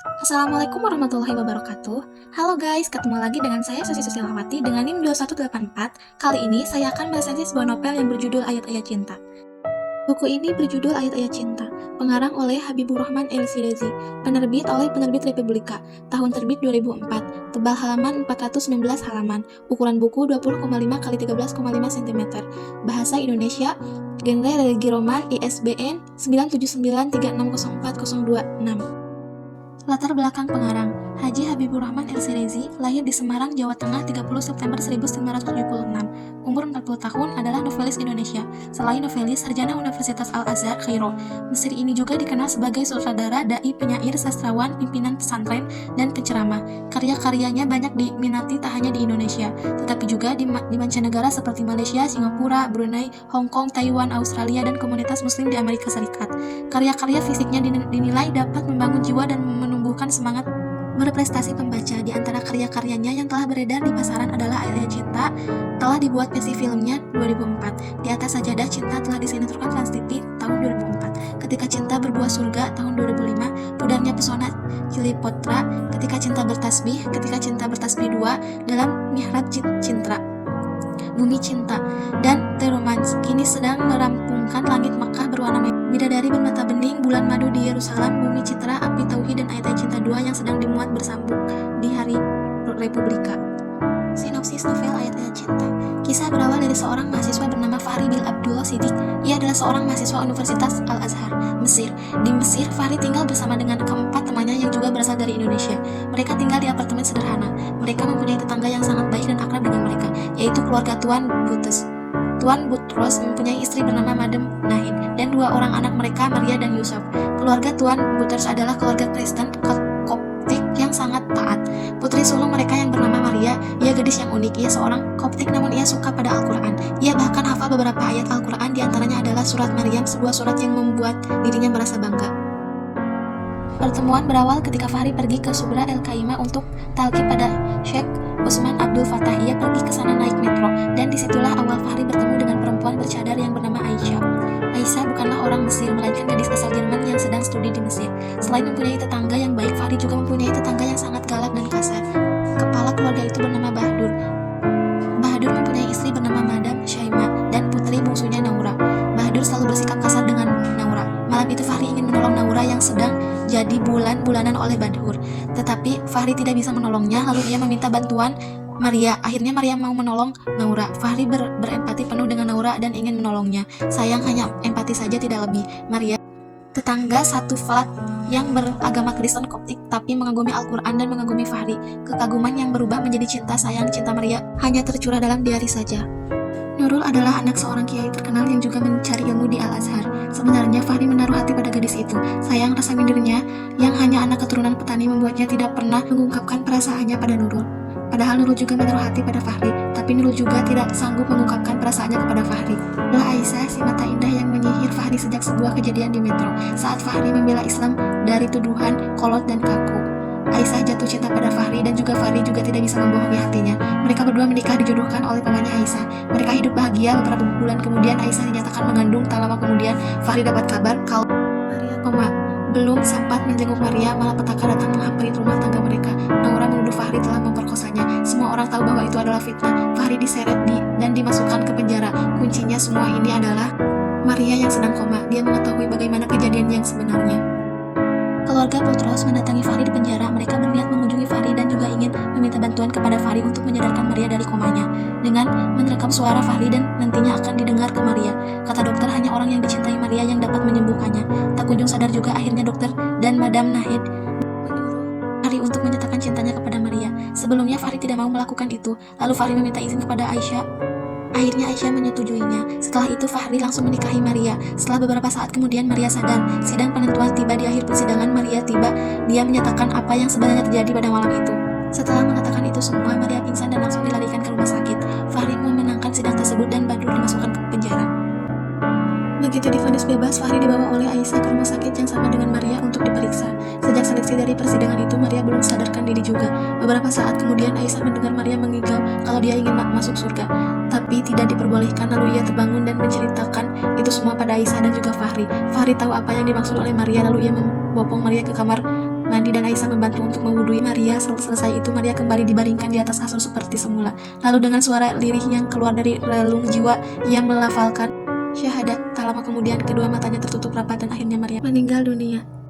Assalamualaikum warahmatullahi wabarakatuh. Halo guys, ketemu lagi dengan saya Susi Susilawati dengan NIM 2184. Kali ini saya akan meresensi sebuah novel yang berjudul Ayat-Ayat Cinta. Buku ini berjudul Ayat-Ayat Cinta, pengarang oleh Habibur Rahman El-Shirazi, penerbit oleh Penerbit Republika, tahun terbit 2004, tebal halaman 419 halaman, ukuran buku 20,5 x 13,5 cm, bahasa Indonesia, genre religi roman, ISBN 97936040226. Latar belakang pengarang, Haji Habibur Rahman El-Shirazi lahir di Semarang, Jawa Tengah 30 September 1976. Umur 40 tahun, adalah novelis Indonesia. Selain novelis, sarjana Universitas Al-Azhar, Kairo, Mesir, ini juga dikenal sebagai sutradara, dai, penyair, sastrawan, pimpinan pesantren, dan penceramah. Karya-karyanya banyak diminati tak hanya di Indonesia, tetapi juga di mancanegara seperti Malaysia, Singapura, Brunei, Hong Kong, Taiwan, Australia, dan komunitas muslim di Amerika Serikat. Karya-karya fisiknya dinilai dapat membangun jiwa dan menumbuhkan semangat berprestasi pembaca. Di antara karya-karyanya yang telah beredar di pasaran adalah Ayat-Ayat Cinta, telah dibuat versi filmnya 2004. Di Atas Sajadah Cinta telah disinetronkan Trans TV tahun 2004. Ketika Cinta Berbuah Surga tahun 2005. Pudarnya Pesona Cilipotra, Ketika Cinta Bertasbih, Ketika Cinta Bertasbih 2, Dalam Mihrab Cinta, Bumi Cinta, dan The Romance. Kini sedang merampungkan Langit Makkah Berwarna Merah, Bidadari Bermata Bening, Bulan Madu di Yerusalem, Bumi Citra, Api Tauhid, dan Ayat-Ayat Cinta 2 yang sedang dimuat bersambung di Hari Republika. Sinopsis novel Ayat-Ayat Cinta. Kisah berawal dari seorang mahasiswa bernama Fahri bin Abdullah Siddiq. Ia adalah seorang mahasiswa Universitas Al-Azhar, Mesir. Di Mesir, Fahri tinggal bersama dengan keempat temannya yang juga berasal dari Indonesia. Mereka tinggal di apartemen sederhana. Mereka mempunyai tetangga yang sangat baik dan akrab dengan mereka, yaitu keluarga Tuan Butes. Tuan Butros mempunyai istri bernama Madam Nahid dan dua orang anak mereka, Maria dan Yusuf. Keluarga Tuan Butros adalah keluarga Kristen Koptik yang sangat taat. Putri sulung mereka yang bernama Maria, ia gadis yang unik. Ia seorang Koptik namun ia suka pada Al-Quran. Ia bahkan hafal beberapa ayat Al-Quran, diantaranya adalah surat Maryam, sebuah surat yang membuat dirinya merasa bangga. Pertemuan berawal ketika Fahri pergi ke Subra El Kaima untuk talqi pada Sheikh Usman Abdul Fattah. Ia pergi ke sana naik metro, dan disitulah awal Fahri bertemu dengan perempuan bercadar yang bernama Aisyah. Aisyah bukanlah orang Mesir, melainkan gadis asal Jerman yang sedang studi di Mesir. Selain mempunyai tetangga yang baik, Fahri juga mempunyai tetangga yang sangat galak dan kasar. Kepala keluarga itu bernama Bahdur. Bahdur mempunyai istri bernama Madam Syaima dan putri bungsunya Naura. Bahdur selalu bersikap kasar dengan Naura. Malam itu Fahri ingin menolong Naura yang sedang jadi bulan-bulanan oleh Bahdur, tetapi Fahri tidak bisa menolongnya. Lalu ia meminta bantuan Maria. Akhirnya Maria mau menolong Naura. Fahri berempati penuh dengan Naura dan ingin menolongnya. Sayang, hanya empati saja, tidak lebih. Maria, tetangga satu flat yang beragama Kristen Koptik tapi mengagumi Al-Quran dan mengagumi Fahri. Kekaguman yang berubah menjadi cinta. Sayang, cinta Maria hanya tercurah dalam diari saja. Nurul adalah anak seorang kiai terkenal yang juga mencari ilmu di Al-Azhar. Sebenarnya Fahri menaruh hati pada gadis itu. Sayang, rasa mindernya yang hanya anak keturunan petani membuatnya tidak pernah mengungkapkan perasaannya pada Nurul. Padahal Nurul juga menaruh hati pada Fahri, tapi Nurul juga tidak sanggup mengungkapkan perasaannya kepada Fahri. Adalah Aisyah, si mata indah yang menyihir Fahri sejak sebuah kejadian di metro, saat Fahri membela Islam dari tuduhan kolot dan kaku. Aisyah jatuh cinta pada Fahri, dan juga Fahri juga tidak bisa membohongi hatinya. Mereka berdua menikah, dijodohkan oleh pamannya Aisyah. Mereka hidup bahagia. Beberapa bulan kemudian Aisyah dinyatakan mengandung. Tak lama kemudian Fahri dapat kabar kalau Maria belum sempat menjenguk Maria, malah petaka datang menghampiri rumah tangga mereka. Naura menuduh Fahri telah memperkosanya. Semua orang tahu bahwa itu adalah fitnah. Fahri diseret dan dimasukkan ke penjara. Kuncinya semua ini adalah Maria yang sedang koma. Dia mengetahui bagaimana kejadian yang sebenarnya. Keluarga Butros mendatangi Fahri di penjara. Mereka berniat mengunjungi Fahri dan juga ingin meminta bantuan kepada Fahri untuk menyadarkan Maria dari komanya dengan merekam suara Fahri dan nantinya akan didengar ke Maria. Kata dokter, hanya orang yang dicintai Maria yang dapat menyembuhkannya. Tak kunjung sadar juga, akhirnya dokter dan Madam Nahid menyuruh Fahri untuk menyatakan cintanya kepada Maria. Sebelumnya Fahri tidak mau melakukan itu. Lalu Fahri meminta izin kepada Aisyah. Akhirnya Aisyah menyetujuinya. Setelah itu Fahri langsung menikahi Maria. Setelah beberapa saat kemudian Maria sadar. Sidang penentuan tiba. Di akhir persidangan Maria tiba. Dia menyatakan apa yang sebenarnya terjadi pada malam itu. Setelah mengatakan itu semua, Maria pingsan dan langsung dilarikan ke rumah sakit. Fahri memenangkan sidang tersebut dan Bahdur dimasukkan ke penjara. Begitu divonis bebas, Fahri dibawa oleh Aisyah ke rumah sakit yang sama dengan Maria untuk diperiksa. Sejak seleksi dari persidangan itu, Maria belum sadarkan diri juga. Beberapa saat kemudian Aisyah mendengar Maria mengigau kalau dia ingin masuk surga, tapi tidak diperbolehkan. Lalu ia terbangun dan menceritakan itu semua pada Aisyah dan juga Fahri. Fahri tahu apa yang dimaksud oleh Maria, lalu ia membopong Maria ke kamar mandi Andi dan Aisyah membantu untuk mewudui Maria. Selesai itu Maria kembali dibaringkan di atas kasur seperti semula. Lalu dengan suara lirih yang keluar dari relung jiwa, ia melafalkan syahadat. Tak lama kemudian kedua matanya tertutup rapat dan akhirnya Maria meninggal dunia.